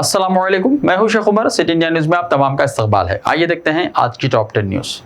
अस्सलामुअलैकुम, मैं हूं Sheikh Umar. City India News में आप तमाम का इस्तकबाल है। आइए देखते हैं आज की टॉप 10 न्यूज।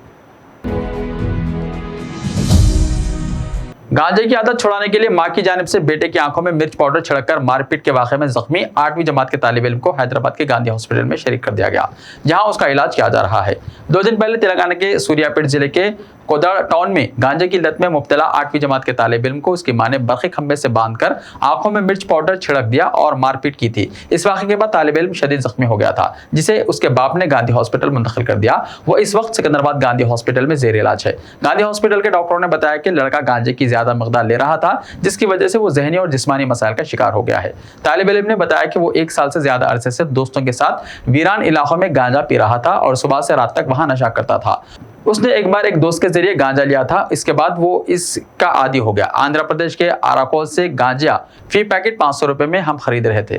गांजे की आदत छुड़ाने के लिए मां की जानिब से बेटे की आंखों में मिर्च पाउडर छिड़ककर मारपीट के वाकये में जख्मी 8वीं जमात के तालिब इल्म को हैदराबाद के गांधी हॉस्पिटल में शरीक कर दिया गया, जहां उसका इलाज किया जा रहा है। 2 दिन पहले तेलंगाना के सूर्यापेट जिले के कोदाड़ टाउन में गांजे की लत में मुब्तला 8वीं जमात के तालिब इल्म को उसकी मां ने बरक़ी खंबे से बांधकर आंखों में मिर्च पाउडर छिड़क दिया और मारपीट की थी। इस वाकये के बाद तालिब इल्म शदीद जख्मी हो गया था, जिसे उसके बाप ने गांधी हॉस्पिटल मुंतकिल कर दिया। वो इस वक्त सिकंदराबाद गांधी हॉस्पिटल में जेर इलाज है। गांधी हॉस्पिटल के डॉक्टरों ने बताया कि लड़का गांजे की ज्यादा मकदार ले रहा था, जिसकी वजह से वो ज़हनी और जिस्मानी मसाइल का शिकार हो गया है। तालिब इल्म ने बताया कि वो 1 साल से ज्यादा अरसे से दोस्तों के साथ वीरान इलाकों में गांजा पी रहा था और सुबह से रात तक वहां नशा करता था। उसने एक बार एक दोस्त के जरिए गांजा लिया था, इसके बाद वो इसका आदी हो गया। आंध्र प्रदेश के आराकोल से गांजा फी पैकेट 500 रुपए में हम खरीद रहे थे।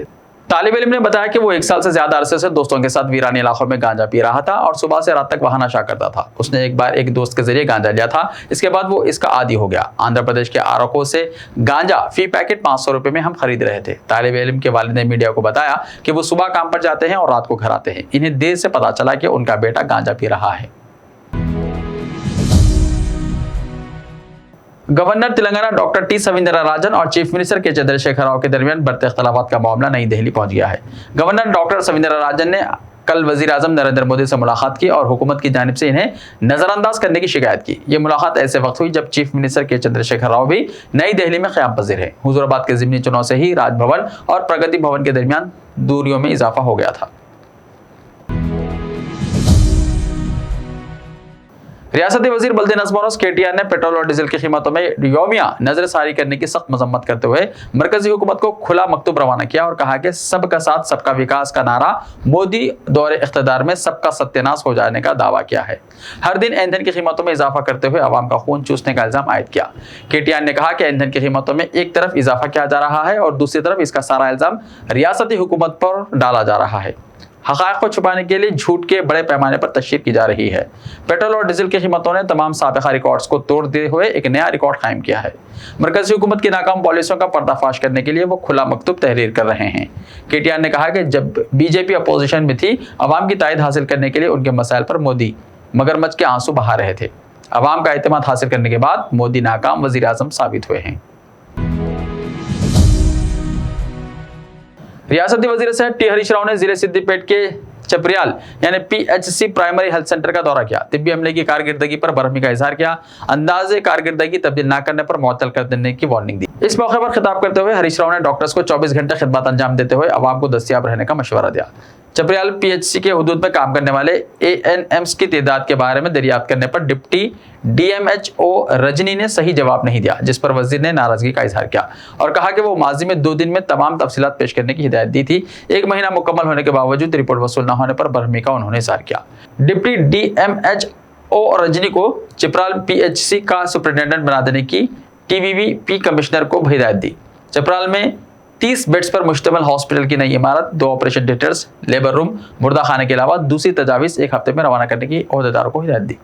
तालिब इल्म ने बताया कि वो 1 साल से ज्यादा अरसे से दोस्तों के साथ वीरान इलाकों में गांजा पी रहा था और सुबह से रात तक वहां नशा करता था। उसने एक बार एक दोस्त के जरिए गांजा लिया था, इसके बाद वो इसका आदी हो गया। आंध्र प्रदेश के आराकोल से गांजा फी पैकेट 500 रुपए में हम खरीद रहे थे। तालिब इल्म के वालिद ने मीडिया को बताया कि वो सुबह काम पर जाते हैं और रात को घर आते हैं। इन्हें देर से पता चला कि उनका बेटा गांजा पी रहा है। गवर्नर तेलंगाना डॉक्टर टी सविंदराराजन और चीफ मिनिस्टर के चंद्रशेखर राव के दरमियान बढ़ते इख्तलाफात का मामला नई दिल्ली पहुंच गया है। गवर्नर डॉक्टर सविंदराराजन ने कल वजीर आजम नरेंद्र मोदी से मुलाकात की और हुकूमत की जानिब से इन्हें नजरअंदाज करने की शिकायत की। ये मुलाकात ऐसे वक्त हुई जब चीफ मिनिस्टर के चंद्रशेखर राव भी नई दिल्ली में क़याम पज़ीर है। हुजूराबाद के ज़िमनी चुनाव से ही राजभवन और प्रगति भवन के दरमियान दूरियों में इजाफा हो गया था। रियासती वजीर बल्दी नज़्म और केटीआर ने पेट्रोल और डीजल की कीमतों में यौमिया नजरसारी करने की सख्त मजम्मत करते हुए मरकजी हुकूमत को खुला मकतूब रवाना किया और कहा कि सबका साथ सबका विकास का नारा मोदी दौरे इख्तिदार में सबका सत्यानाश हो जाने का दावा किया है। हर दिन ईंधन की कीमतों में इजाफा करते हुए अवाम का खून चूसने का इल्जाम आयद किया। केटीआर ने कहा कि ईंधन की कीमतों में एक तरफ इजाफा किया जा रहा है और दूसरी तरफ इसका सारा इल्जाम रियासती हुकूमत पर डाला जा रहा है। हक़ाइक़ को छुपाने के लिए झूठ के बड़े पैमाने पर तशहीर की जा रही है। पेट्रोल और डीजल की कीमतों ने तमाम साबिक़ा रिकॉर्ड्स को तोड़ते हुए एक नया रिकॉर्ड कायम किया है। मरकजी हुकूमत की नाकाम पॉलिसियों का पर्दाफाश करने के लिए वो खुला मकतूब तहरीर कर रहे हैं। केटीआर ने कहा कि जब बीजेपी अपोजिशन में थी, अवाम की तायद हासिल करने के लिए उनके मसाइल पर मोदी मगरमच्छ के आंसू बहा रहे थे। अवाम का एतमाद हासिल करने के बाद मोदी नाकाम वज़ीर आज़म साबित हुए हैं। रियासती वजीर सेहत टी हरीश राव ने जिले सिद्दीपेट के चपरियाल यानी PHC प्राइमरी हेल्थ सेंटर का दौरा किया। तिब्बी अमले की कारगिर्दगी पर बरहमी का इजहार किया। अंदाजे कारगिर्दगी तब्दील न करने पर मुअत्तल कर देने की वार्निंग दी। इस मौके पर खिताब करते हुए हरीश राव ने डॉक्टर्स को 24 घंटे खिदमत अंजाम देते हुए अवाम को दस्तयाब रहने का मशवरा दिया। चपरियाल PHC के हुदूद में काम करने वाले ANMs की तादाद के बारे में दरियाफ्त करने पर डिप्टी DMHO रजनी ने सही जवाब नहीं दिया, जिस पर वजीर ने नाराजगी का इजहार किया और कहा कि वो माजी में 2 दिन में तमाम तफसीलात पेश करने की हिदायत दी थी। 1 महीना मुकम्मल होने के बावजूद रिपोर्ट वसूल न होने पर बरहमी का उन्होंने इजहार किया। डिप्टी DMHO रजनी को चपराल PHC का सुपरिटेंडेंट बना देने की TVVP कमिश्नर को हिदायत दी। चपराल में 30 बेड्स पर मुश्तमिल हॉस्पिटल की नई इमारत, 2 ऑपरेशन थिएटर्स, लेबर रूम, मुर्दा खाने के अलावा दूसरी तजावीज़ 1 हफ्ते में रवाना करने की ओहदेदारों को हिदायत दी।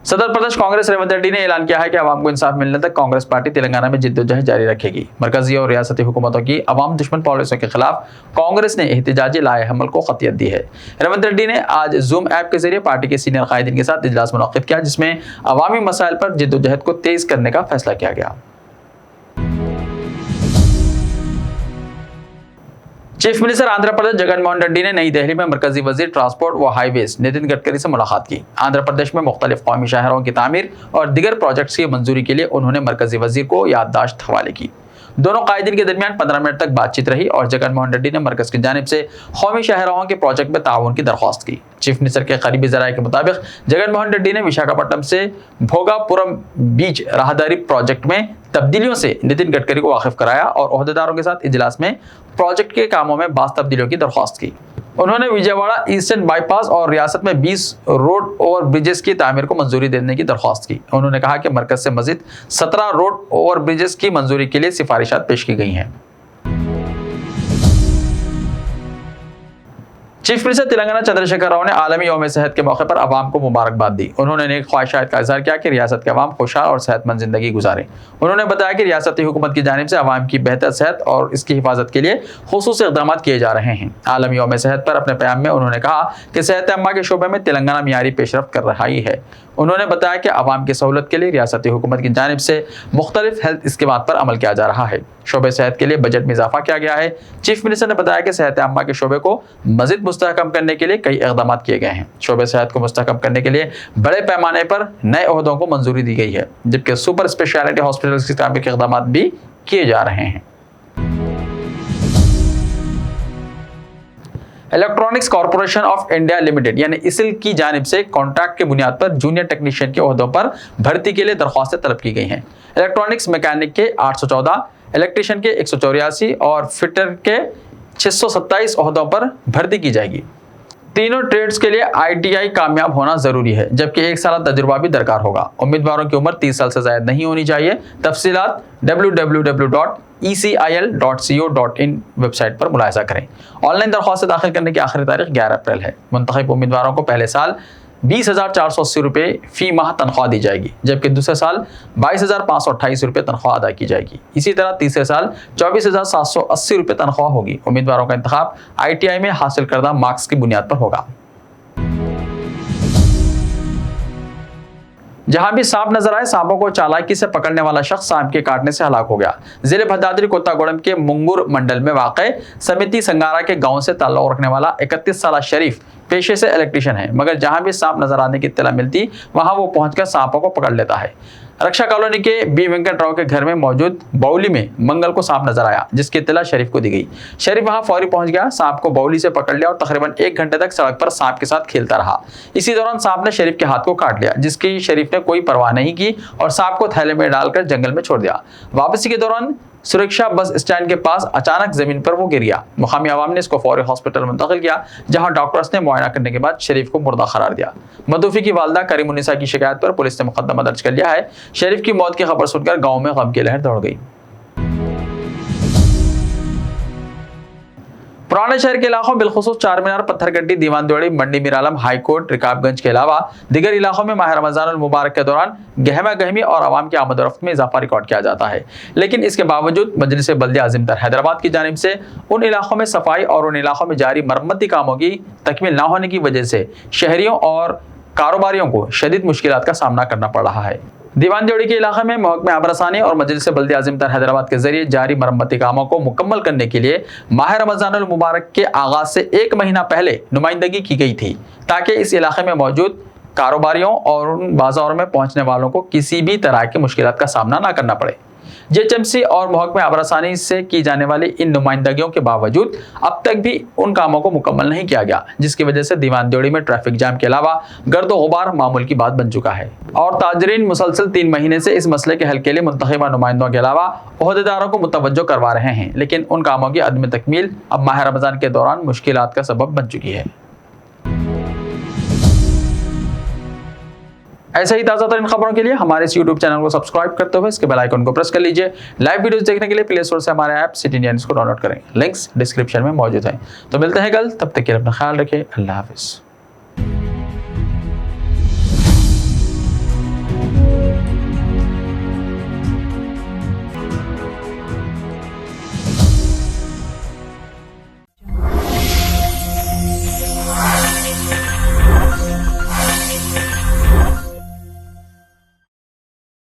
सदर प्रदेश कांग्रेस रेवंत रेड्डी ने ऐलान किया है कि अवाम को इंसाफ मिलने तक कांग्रेस पार्टी तेलंगाना में जिद्दोजहद जारी रखेगी। मरकजी और रियासती हुकूमतों की अवाम दुश्मन पॉलिसियों के खिलाफ कांग्रेस ने एहतिजाजी लाए हमल को खतियत दी है। रेवंत रेड्डी ने आज जूम ऐप के जरिए पार्टी के सीनियर कायदीन के साथ इजलास मुनक्किद किया, जिसमें अवामी मसाइल पर जिद्दोजहद को तेज करने का फैसला किया गया। चीफ मिनिस्टर आंध्र प्रदेश जगन मोहन रेड्डी ने नई दिल्ली में मरकजी वजीर ट्रांसपोर्ट व हाईवेज नितिन गडकरी से मुलाकात की। आंध्र प्रदेश में मुख्तलिफ कौमी शहरों की तामीर और दीगर प्रोजेक्ट्स की मंजूरी के लिए उन्होंने मरकजी वजीर को याददाश्त हवाले की। दोनों कायदीन के दरमियान 15 मिनट तक बातचीत रही और जगन मोहन रेड्डी ने मरकज की जानिब से कौमी शाहराहों के प्रोजेक्ट में ताउन की दरख्वास्त की। चीफ मिनिस्टर के करीबी जराये के मुताबिक जगन मोहन रेड्डी ने विशाखापट्टनम से भोगापुरम बीच राहदारी प्रोजेक्ट में तब्दीलियों से नितिन गडकरी को वाकिफ कराया और ओहदेदारों के साथ इजलास में प्रोजेक्ट के कामों में बास तब्दीलियों की दरख्वास्त की। उन्होंने विजयवाड़ा ईस्टर्न बाईपास और रियासत में 20 रोड ओवर ब्रिजेस की तामीर को मंजूरी देने की दरख्वास्त की। उन्होंने कहा कि मरकज से मजीद 17 रोड ओवर ब्रिजेस की मंजूरी के लिए सिफारिशात पेश की गई हैं। चीफ मिनिस्टर तेलंगाना चंद्रशेखर राव ने आलमी यौम सेहत के मौके पर आवाम को मुबारकबाद दी। उन्होंने नेक ख्वाहिशात का इजहार किया कि रियासत के अवाम खुशहाल और सेहतमंद जिंदगी गुजारें। उन्होंने बताया कि रियासती हुकूमत की जानिब से अवाम की बेहतर सेहत और इसकी हिफाजत के लिए खुसूसी इक़दाम किए जा रहे हैं। आलमी यौम सेहत पर अपने प्याम में उन्होंने कहा कि सेहत अम्मा के शोबे में तेलंगाना मियारी पेशरफ्त कर रही है। उन्होंने बताया कि अवाम की सहूलत के लिए रियासती हुकूमत की जानिब से मुख्तलिफ हेल्थ स्कीमात पर अमल किया जा रहा है। शोबे सेहत के लिए बजट में इजाफा किया गया है। चीफ मिनिस्टर ने बताया कि सेहत अम्मा के शोबे को मजीद मुस्तहकम करने के लिए कई इक़दाम किए गए हैं। शोबे सेहत को मुस्तहकम करने के लिए बड़े पैमाने पर नए ओहदों को मंजूरी दी गई है, जबकि सुपर स्पेशलिटी हॉस्पिटल की तामीर के इक़दाम भी किए जा रहे हैं। Electronics corporation of India limited यानी इसिल की जानिब से कॉन्ट्रैक्ट के बुनियाद पर जूनियर टेक्नीशियन के ओहदों पर भर्ती के लिए दरख्वास्तें तलब की गई हैं। इलेक्ट्रॉनिक्स मैकेनिक के 814, इलेक्ट्रीशियन के 184 और फिटर के 627 ओहदों पर भर्ती की जाएगी। तीनों ट्रेड्स के लिए ITI कामयाब होना जरूरी है, जबकि 1 साल तजुर्बा भी दरकार होगा। उम्मीदवारों की उम्र 30 साल से ज्यादा नहीं होनी चाहिए। तफसीलात www.ecil.co.in वेबसाइट पर मुलाहिजा करें। ऑनलाइन दरख्वास्त दाखिल करने की आखिरी तारीख 11 अप्रैल है। मुंतखब उम्मीदवारों को पहले साल 20,480 रुपये फी माह तनख्वाह दी जाएगी, जबकि दूसरे साल 22,528 रुपये तनख्वाह अदा की जाएगी। इसी तरह तीसरे साल 24,780 रुपये तनख्वाह होगी। उम्मीदवारों का इंतखाब ITI में हासिल करदा मार्क्स की बुनियाद पर होगा। जहां भी सांप नजर आए, सांपों को चालाकी से पकड़ने वाला शख्स सांप के काटने से हलाक हो गया। जिले भद्राद्री कोत्तागुड़म के मुंगुर मंडल में वाक़े समिति संगारा के गांव से ताल्लुक रखने वाला 31 साला शरीफ पेशे से इलेक्ट्रीशियन है, मगर जहां भी सांप नजर आने की इत्तला मिलती वहां वो पहुंचकर सांपों को पकड़ लेता है। रक्षा कॉलोनी के बी वेंकट राव के घर में मौजूद बाउली में मंगल को सांप नजर आया, जिसकी इत्तला शरीफ को दी गई। शरीफ वहां फौरी पहुंच गया, सांप को बाउली से पकड़ लिया और तकरीबन 1 घंटे तक सड़क पर सांप के साथ खेलता रहा। इसी दौरान सांप ने शरीफ के हाथ को काट लिया, जिसकी शरीफ ने कोई परवाह नहीं की और सांप को थैले में डालकर जंगल में छोड़ दिया। वापसी के दौरान सुरक्षा बस स्टैंड के पास अचानक जमीन पर वो गिर गया। मुकामी आवाम ने इसको फौरी हॉस्पिटल मुंतकिल किया, जहां डॉक्टर्स ने मुआयना करने के बाद शरीफ को मुर्दा करार दिया। मदूफी की वालदा करीमुन्निसा की शिकायत पर पुलिस ने मुकदमा दर्ज कर लिया है। शरीफ की मौत की खबर सुनकर गांव में गम की लहर दौड़ गई। पुराने शहर के इलाकों बिलखुसूस चारमीनार, पत्थरगड्डी, दीवानदोड़ी, मंडी मीरालम, हाईकोर्ट, रिकाबगंज के अलावा दीगर इलाकों में माह रमजानुल मुबारक के दौरान गहमा गहमी और आवाम की आमद-ओ-रफ्त में इजाफा रिकॉर्ड किया जाता है। लेकिन इसके बावजूद मजलिस बल्दिया अज़ीमतर हैदराबाद की जानिब से उन इलाकों में सफाई और उन इलाकों में जारी मरम्मती कामों की तकमील न होने की वजह से शहरियों और कारोबारियों को शदीद मुश्किलात का सामना करना पड़ रहा है। दीवानजोड़ी के इलाके में महकमे आबरसानी और मजलिस बल्दिया अज़ीमतर हैदराबाद के जरिए जारी मरम्मती कामों को मुकम्मल करने के लिए माह रमजानुल मुबारक के आगाज से 1 महीना पहले नुमाइंदगी की गई थी, ताकि इस इलाके में मौजूद कारोबारियों और उन बाजारों में पहुंचने वालों को किसी भी तरह की मुश्किलात का सामना न करना पड़े। JHMC और महकमे आबरसानी से की जाने वाली इन नुमाइंदगियों के बावजूद अब तक भी उन कामों को मुकम्मल नहीं किया गया, जिसकी वजह से दीवानजोड़ी में ट्रैफिक जाम के अलावा गर्दो गुबार मामूल की बात बन चुका है। और ताजरीन मुसलसल 3 महीने से इस मसले के हल के लिए मुंतखबा नुमाइंदों के अलावा ओहदेदारों को मुतवज्जो करवा रहे हैं, लेकिन उन कामों की अदम तकमील अब माह रमजान के दौरान मुश्किलात का सबब बन चुकी है। ऐसे ही ताज़ा तरीन खबरों के लिए हमारे इस YouTube चैनल को सब्सक्राइब करते हुए इसके बेल आइकन को प्रेस कर लीजिए। लाइव वीडियोस देखने के लिए प्ले स्टोर से हमारे ऐप सिटी इंडिया न्यूज़ को डाउनलोड करें। लिंक्स डिस्क्रिप्शन में मौजूद हैं। तो मिलते हैं कल, तब तक के लिए अपना ख्याल रखें। अल्लाह हाफिज़।